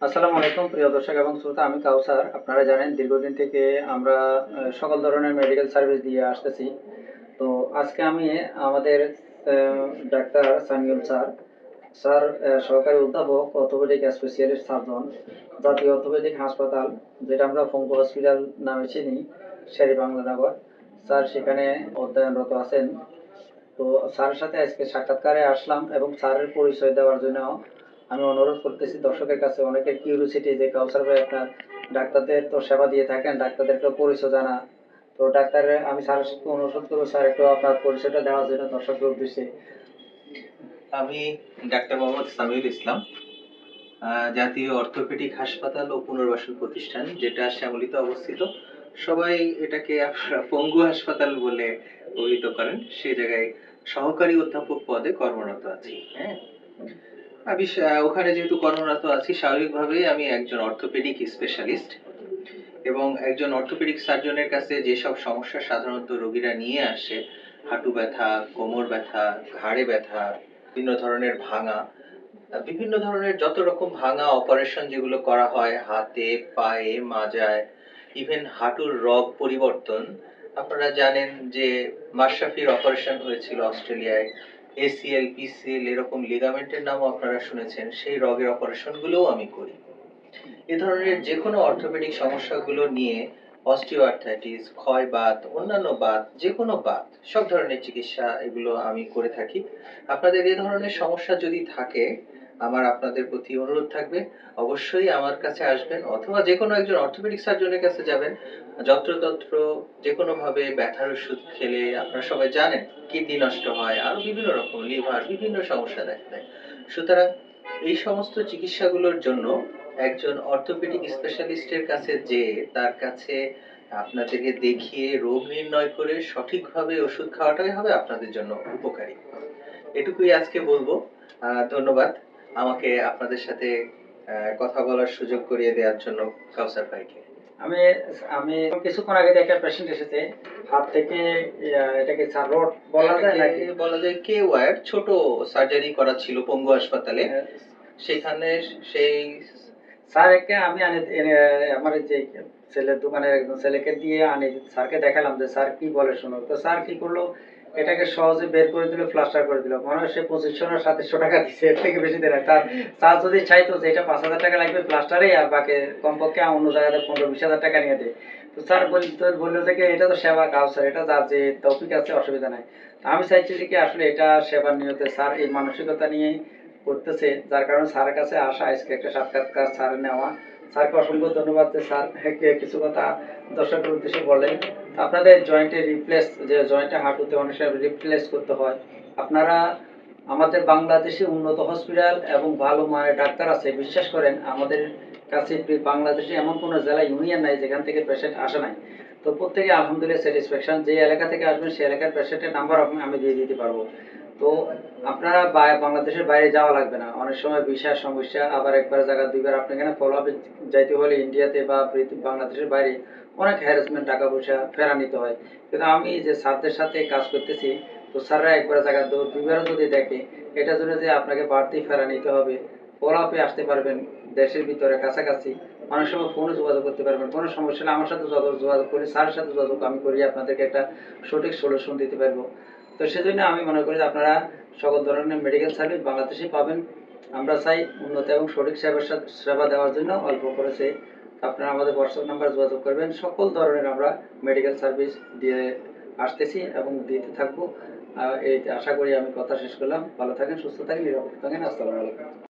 আসসালামু আলাইকুম প্রিয় দর্শক এবং শ্রোতা, আমি কাউসার। আপনারা জানেন দীর্ঘদিন থেকে আমরা সকল ধরনের মেডিকেল সার্ভিস দিয়ে আসতেছি। তো আজকে আমি আমাদের ডাক্তার সামিউল স্যার স্যার সহকারী অধ্যাপক অর্থোপেডিক স্পেশালিস্ট সার্জন, জাতীয় অর্থোপেডিক হাসপাতাল, যেটা আমরা পঙ্গু হসপিটাল নামে চিনি, শেরে বাংলানগর। স্যার সেখানে অধ্যয়নরত আছেন। তো স্যারের সাথে আজকে সাক্ষাৎকারে আসলাম এবং স্যারের পরিচয় দেওয়ার জন্য আমি অনুরোধ করতেছি দর্শকের কাছে। অনেকের কিউরিওসিটি যে কাউসার ভাই আপনার ডাক্তারদের তো সেবা দিয়ে থাকেন, ডাক্তারদেরকে পরিচয় জানা। তো ডাক্তারের আমি স্যারের সাথে অনুরোধ করবো স্যার একটু আপনার পরিচয়টা দেওয়ার জন্য দর্শকের উদ্দেশ্যে। আমি ডাক্তার মোহাম্মদ সামিউল ইসলাম, জাতীয় অর্থোপেডিক হাসপাতাল ও পুনর্বাসন প্রতিষ্ঠান, যেটা শ্যামলীতে অবস্থিত। সবাই এটাকে আপনারা পঙ্গু হাসপাতাল বলে অভিহিত করেন। সেই জায়গায় সহকারী অধ্যাপক পদে কর্মরত আছি। হ্যাঁ, আমি ওখানে যেহেতু কর্মরত আছি, স্বাভাবিকভাবেই আমি একজন অর্থোপেডিক স্পেশালিস্ট এবং একজন অর্থোপেডিক সার্জনের কাছে যেসব সমস্যা সাধারণত রোগীরা নিয়ে আসে, হাঁটু ব্যথা, কোমর ব্যথা, ঘাড়ে ব্যথা, বিভিন্ন ধরনের ভাঙা, বিভিন্ন ধরনের যত রকম ভাঙা অপারেশন যেগুলো করা হয় হাতে, পায়ে, মাজায়, ইভেন হাঁটুর রগ পরিবর্তন। আপনারা জানেন যে মাশরাফির অপারেশন হয়েছিল অস্ট্রেলিয়ায়, এসিএল, পিসিএল, এরকম লিগামেন্টের নামও আপনারা শুনেছেন। সেই রগের অপারেশন গুলোও আমি করি। এ ধরনের যে কোনো অর্থোপেডিক সমস্যাগুলো নিয়ে অস্টিওআর্থ্রাইটিস, ক্ষয়বাত, অন্যান্য বাত, যে কোনো বাত, সব ধরনের চিকিৎসা এগুলো আমি করে থাকি। আপনাদের এ ধরনের সমস্যা যদি থাকে, আমার আপনাদের প্রতি অনুরোধ থাকবে, অবশ্যই আমার কাছে আসবেন অথবা যে কোনো একজন অর্থোপেডিক সার্জনের কাছে যাবেন। যত্রতত্র যে কোনো ভাবে ব্যথার ওষুধ খেলে আপনারা সবাই জানেন কিডনি নষ্ট হয়, আরো বিভিন্ন রকম লিভার, বিভিন্ন সমস্যা দেখা দেয়। সুতরাং এই সমস্ত চিকিৎসাগুলোর জন্য একজন অর্থোপেডিক স্পেশালিস্টের কাছে যেয়ে তার কাছে আপনাদেরকে দেখিয়ে রোগ নির্ণয় করে সঠিকভাবে ওষুধ খাওয়াটাই হবে আপনাদের জন্য উপকারী। এটুকুই আজকে বলবো। ধন্যবাদ আমাকে আপনাদের সাথে কথা বলার সুযোগ করিয়ে দেওয়ার জন্য কাউসার ভাইকে। আমি আমি কিছুক্ষণ আগে একটা পেশেন্ট এসেছে, হাত থেকে এটাকে স্যার রড বলা যায় নাকি? বলা যায় কে ওয়ার, ছোট সার্জারি করা ছিল পঙ্গু হাসপাতালে। সেখানে সেই স্যারকে আমি আমার যে ছেলের দোকানের একজন ছেলেকে দিয়ে আনি, স্যারকে দেখালাম যে স্যার কি বলে শোনো। তো স্যার কি করলো, এটাকে সহজে বের করে দিল, প্লাস্টার করে দিল। মনে হয় সে 2500 না 2700 টাকা দিচ্ছে, এর থেকে বেশি দেয় না। তার স্যার যদি চাইতো যে এটা 5000 টাকা লাগবে প্লাস্টারে, আর বাকি কমপক্ষে অন্য জায়গাতে 15-20 হাজার টাকা নিয়ে দেয়। তো স্যার বললো যে এটা তো সেবা কাজ স্যার, এটা যার যে টপিক আছে অসুবিধা নাই। আমি চাইছি যে কি আসলে এটা সেবার নিয়তে স্যার এই মানসিকতা নিয়ে করতেছে, যার কারণে স্যারের কাছে আসা, আজকে একটা সাক্ষাৎকার স্যার নেওয়া। স্যারকে অসংখ্য ধন্যবাদ যে স্যার কিছু কথা দর্শকের উদ্দেশ্যে বলেন। আপনাদের জয়েন্টে রিপ্লেস, যে জয়েন্টে হাঁটুতে অনেক সময় রিপ্লেস করতে হয়, আপনারা আমাদের বাংলাদেশে উন্নত হসপিটাল এবং ভালো মানের ডাক্তার আছে। বিশ্বাস করেন আমাদের কাছে বাংলাদেশে এমন কোনো জেলা ইউনিয়ন নাই যেখান থেকে পেশেন্ট আসে নাই। তো প্রত্যেকে আলহামদুলিল্লাহ স্যাটিসফ্যাকশন। যে এলাকা থেকে আসবেন সেই এলাকার পেশেন্টের নাম্বার আমি দিয়ে দিতে পারবো। তো আপনারা বাংলাদেশের বাইরে যাওয়া লাগবে না। অনেক সময় ভিসার সমস্যা, আবার একবার জায়গা দুইবার আপনি এখানে ফলো আপে যাইতে হলে ইন্ডিয়াতে বা বাংলাদেশের বাইরে অনেক হ্যারাসমেন্ট, টাকা পয়সা ফেরা নিতে হয়। কিন্তু আমি যে স্যারদের সাথে কাজ করতেছি, তো স্যাররা একবার জায়গা দুইবারও যদি দেখে, এটার জন্য যে আপনাকে বাড়তি ফেরা নিতে হবে, ফলো আপে আসতে পারবেন দেশের ভিতরে কাছাকাছি। অনেক সময় ফোনে যোগাযোগ করতে পারবেন, কোনো সমস্যা হলে আমার সাথে যোগাযোগ করি, স্যারের সাথে যোগাযোগ আমি করি, আপনাদেরকে একটা সঠিক সলিউশন দিতে পারবো। তো সেজন্য আমি মনে করি যে আপনারা সকল ধরনের মেডিকেল সার্ভিস বাংলাদেশে পাবেন। আমরা চাই উন্নত এবং সঠিক সেবা দেওয়ার জন্য অল্প খরচে আপনারা আমাদের হোয়াটসঅ্যাপ নাম্বার যোগাযোগ করবেন। সকল ধরনের আমরা মেডিকেল সার্ভিস দিয়ে আসতেছি এবং দিতে থাকবো। এই আশা করি আমি কথা শেষ করলাম। ভালো থাকেন, সুস্থ থাকেন, নিরাপদ থাকেন। আসসালামু আলাইকুম।